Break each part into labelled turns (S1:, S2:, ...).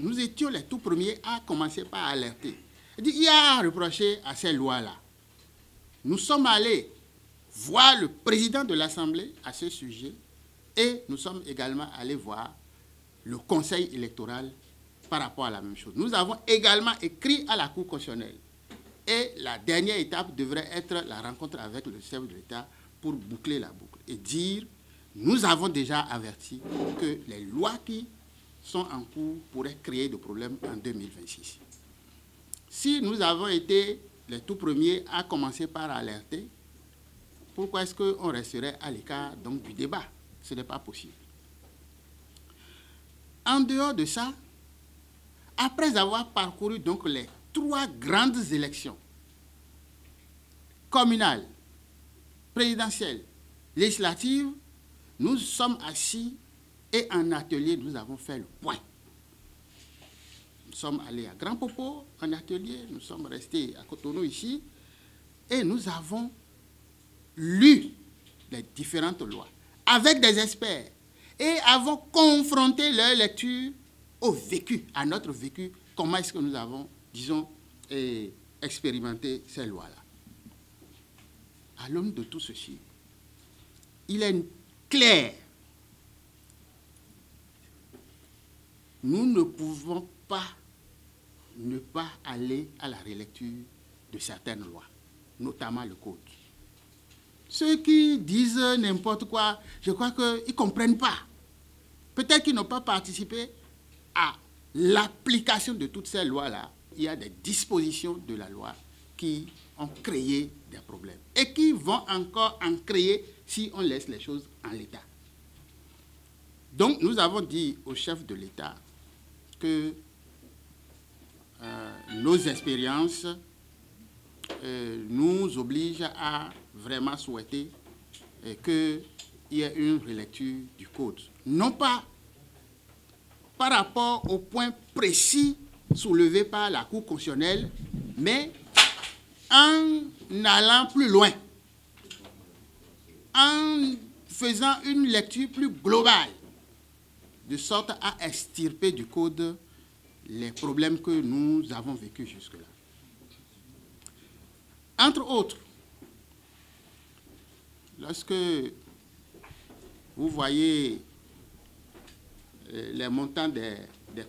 S1: nous étions les tout premiers à commencer par alerter. Il y a à reprocher à ces lois-là. Nous sommes allés voir le président de l'Assemblée à ce sujet et nous sommes également allés voir le Conseil électoral par rapport à la même chose. Nous avons également écrit à la Cour constitutionnelle et la dernière étape devrait être la rencontre avec le chef de l'État pour boucler la boucle et dire nous avons déjà averti que les lois qui sont en cours pourraient créer des problèmes en 2026. Si nous avons été les tout premiers à commencer par alerter, pourquoi est-ce qu'on resterait à l'écart donc du débat? Ce n'est pas possible. En dehors de ça, après avoir parcouru donc les 3 grandes élections, communales, présidentielles, législatives, nous sommes assis et en atelier, nous avons fait le point. Nous sommes allés à Grand Popo en atelier, nous sommes restés à Cotonou ici, et nous avons lu les différentes lois avec des experts et avons confronté leur lecture au vécu, à notre vécu, comment est-ce que nous avons, disons, expérimenté ces lois-là. À l'aune de tout ceci, il est clair, nous ne pouvons pas ne pas aller à la relecture de certaines lois, notamment le code. Ceux qui disent n'importe quoi, je crois qu'ils ne comprennent pas. Peut-être qu'ils n'ont pas participé à l'application de toutes ces lois-là. Il y a des dispositions de la loi qui ont créé des problèmes et qui vont encore en créer si on laisse les choses en l'état. Donc, nous avons dit au chef de l'État que nos expériences nous obligent à vraiment souhaiter qu'il y ait une relecture du code. Non pas par rapport au point précis soulevé par la Cour constitutionnelle, mais en allant plus loin, en faisant une lecture plus globale, de sorte à extirper du code les problèmes que nous avons vécus jusque-là. Entre autres, lorsque vous voyez les montants des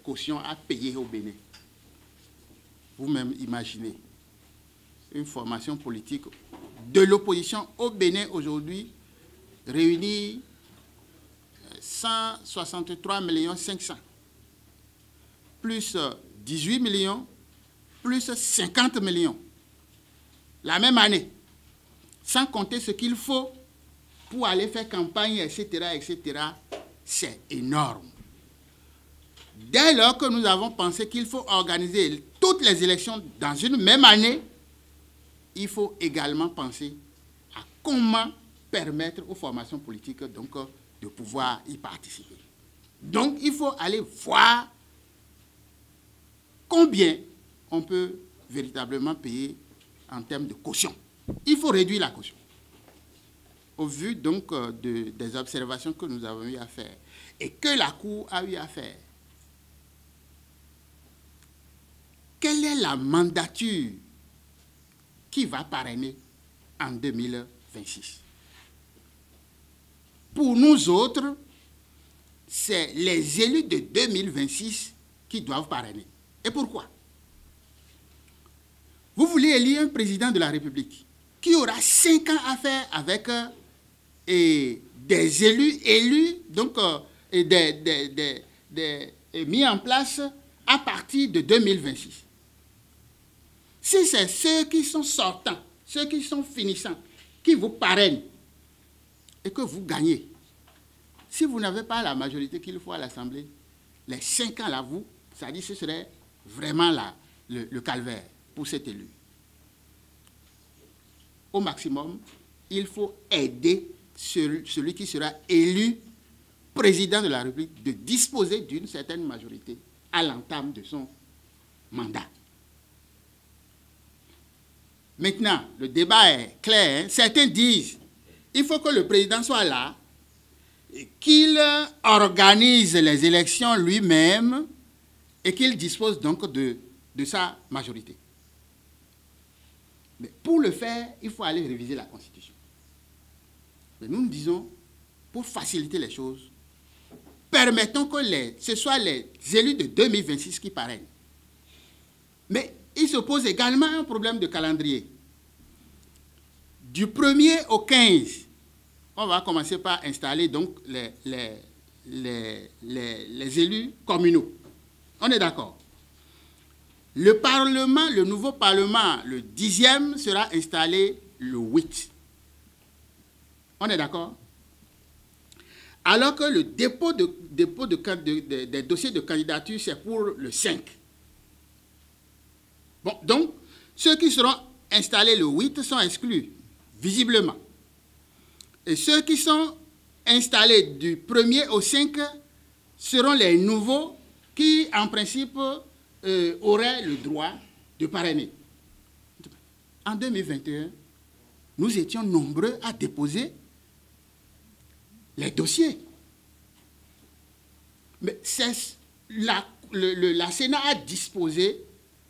S1: cautions à payer au Bénin, vous-même imaginez une formation politique de l'opposition au Bénin aujourd'hui réunit 163 500 000, plus 18 millions, plus 50 millions, la même année, sans compter ce qu'il faut pour aller faire campagne, etc., etc., c'est énorme. Dès lors que nous avons pensé qu'il faut organiser toutes les élections dans une même année, il faut également penser à comment permettre aux formations politiques donc, de pouvoir y participer. Donc, il faut aller voir combien on peut véritablement payer en termes de caution. Il faut réduire la caution. Au vu donc des observations que nous avons eu à faire et que la Cour a eu à faire, quelle est la mandature qui va parrainer en 2026? Pour nous autres, c'est les élus de 2026 qui doivent parrainer. Et pourquoi? Vous voulez élire un président de la République qui aura 5 ans à faire avec des élus donc mis en place à partir de 2026. Si c'est ceux qui sont sortants, ceux qui sont finissants, qui vous parrainent et que vous gagnez, si vous n'avez pas la majorité qu'il faut à l'Assemblée, les 5 ans là, c'est-à-dire ce serait vraiment le calvaire pour cet élu. Au maximum, il faut aider celui qui sera élu président de la République de disposer d'une certaine majorité à l'entame de son mandat. Maintenant, le débat est clair. Hein? Certains disent qu'il faut que le président soit là, qu'il organise les élections lui-même et qu'il dispose donc de sa majorité. Mais pour le faire, il faut aller réviser la Constitution. Mais nous disons, pour faciliter les choses, permettons que ce soit les élus de 2026 qui parrainent. Mais il se pose également un problème de calendrier. Du 1er au 15, on va commencer par installer donc les élus communaux. On est d'accord? Le Parlement, le nouveau Parlement, le 10e, sera installé le 8. On est d'accord? Alors que le dépôt des dossiers de candidature, c'est pour le 5. Bon, donc, ceux qui seront installés le 8 sont exclus, visiblement. Et ceux qui sont installés du 1er au 5 seront les nouveaux qui, en principe, auraient le droit de parrainer. En 2021, nous étions nombreux à déposer les dossiers. Mais la Sénat a disposé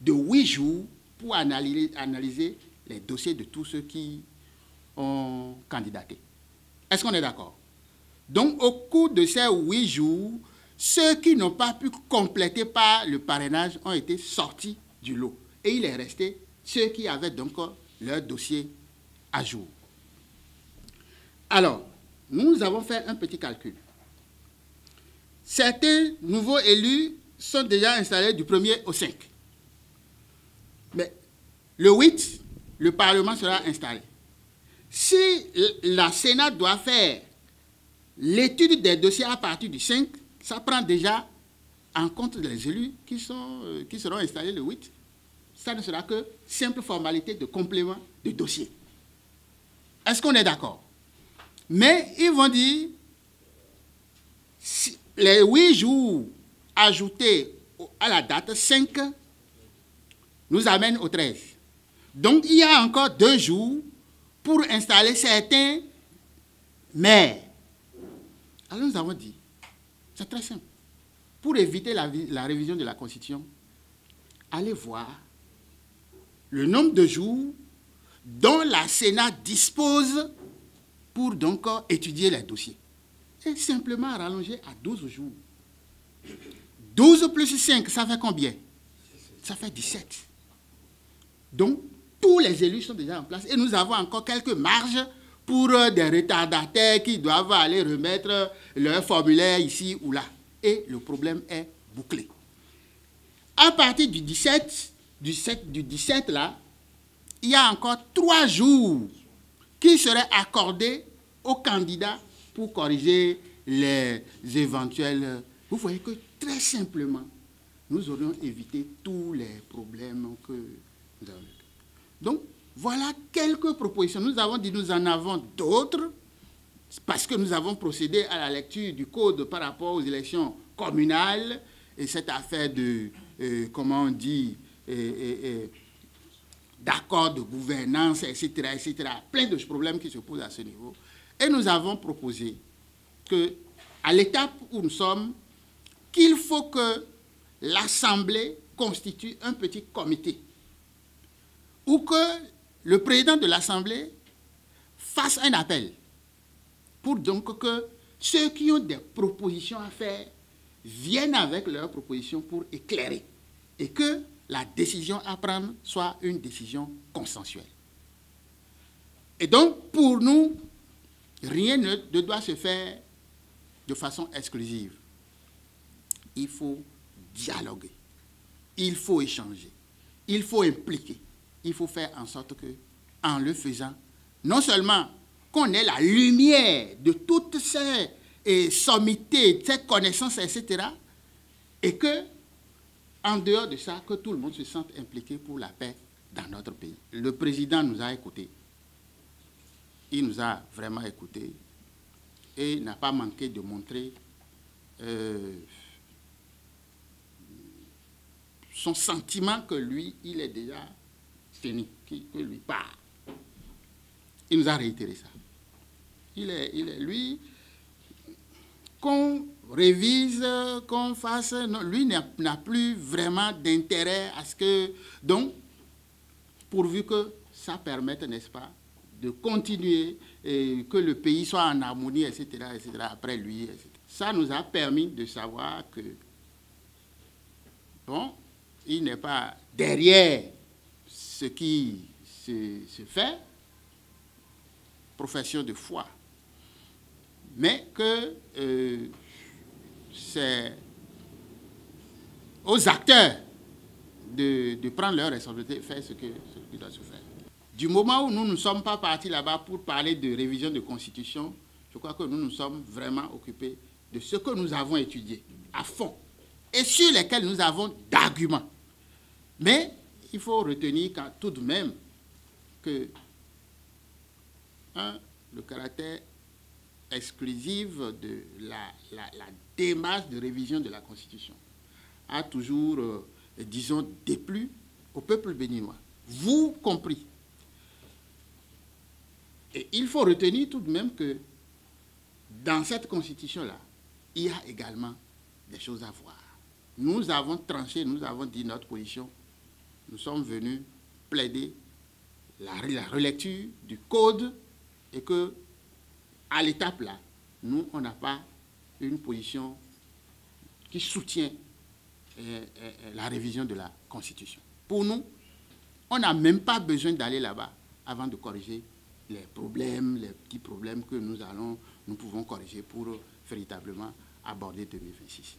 S1: de 8 jours pour analyser les dossiers de tous ceux qui ont candidaté. Est-ce qu'on est d'accord? Donc, au cours de ces 8 jours, ceux qui n'ont pas pu compléter par le parrainage ont été sortis du lot. Et il est resté ceux qui avaient donc leur dossier à jour. Alors, nous avons fait un petit calcul. Certains nouveaux élus sont déjà installés du 1er au 5. Mais le 8, le Parlement sera installé. Si la Sénat doit faire l'étude des dossiers à partir du 5, ça prend déjà en compte les élus qui seront installés le 8. Ça ne sera que simple formalité de complément de dossier. Est-ce qu'on est d'accord? Mais ils vont dire, si les 8 jours ajoutés à la date 5 nous amènent au 13. Donc, il y a encore 2 jours pour installer certains maires. Alors, nous avons dit, c'est très simple. Pour éviter la révision de la Constitution, allez voir le nombre de jours dont la Sénat dispose pour donc étudier les dossiers. Et simplement rallonger à 12 jours. 12 plus 5, ça fait combien? Ça fait 17. Donc, tous les élus sont déjà en place et nous avons encore quelques marges pour des retardataires qui doivent aller remettre leur formulaire ici ou là. Et le problème est bouclé. À partir du 17 là, il y a encore 3 jours qui seraient accordés aux candidats pour corriger les éventuels... Vous voyez que très simplement, nous aurions évité tous les problèmes que nous avons. Donc, voilà quelques propositions. Nous avons dit, nous en avons d'autres, parce que nous avons procédé à la lecture du code par rapport aux élections communales, et cette affaire de, comment on dit, d'accord de gouvernance, etc., etc., plein de problèmes qui se posent à ce niveau. Et nous avons proposé que, à l'étape où nous sommes, qu'il faut que l'Assemblée constitue un petit comité ou que le président de l'Assemblée fasse un appel pour donc que ceux qui ont des propositions à faire viennent avec leurs propositions pour éclairer et que la décision à prendre soit une décision consensuelle. Et donc, pour nous, rien ne doit se faire de façon exclusive. Il faut dialoguer, il faut échanger, il faut impliquer, il faut faire en sorte que, en le faisant, non seulement qu'on ait la lumière de toutes ces sommités, ces connaissances, etc., et que, en dehors de ça, que tout le monde se sente impliqué pour la paix dans notre pays. Le président nous a écoutés. Il nous a vraiment écoutés et n'a pas manqué de montrer son sentiment que lui, il est déjà fini, que lui part. Il nous a réitéré ça. Lui, qu'on révise, qu'on fasse... Non, lui n'a plus vraiment d'intérêt à ce que... Donc, pourvu que ça permette, n'est-ce pas, de continuer et que le pays soit en harmonie, etc., etc., après lui, etc. Ça nous a permis de savoir que, bon, il n'est pas derrière ce qui se fait, profession de foi, mais que c'est aux acteurs de prendre leur responsabilité et faire ce qui doit se faire. Du moment où nous ne sommes pas partis là-bas pour parler de révision de constitution, je crois que nous nous sommes vraiment occupés de ce que nous avons étudié à fond et sur lesquels nous avons d'arguments. Mais il faut retenir tout de même que le caractère exclusif de la démarche de révision de la Constitution a toujours, disons, déplu au peuple béninois, vous compris. Et il faut retenir tout de même que dans cette Constitution-là, il y a également des choses à voir. Nous avons tranché, nous avons dit notre position. Nous sommes venus plaider la relecture du code et que, à l'étape là, nous, on n'a pas une position qui soutient la révision de la Constitution. Pour nous, on n'a même pas besoin d'aller là-bas avant de corriger les problèmes, les petits problèmes que nous pouvons corriger pour véritablement aborder 2026.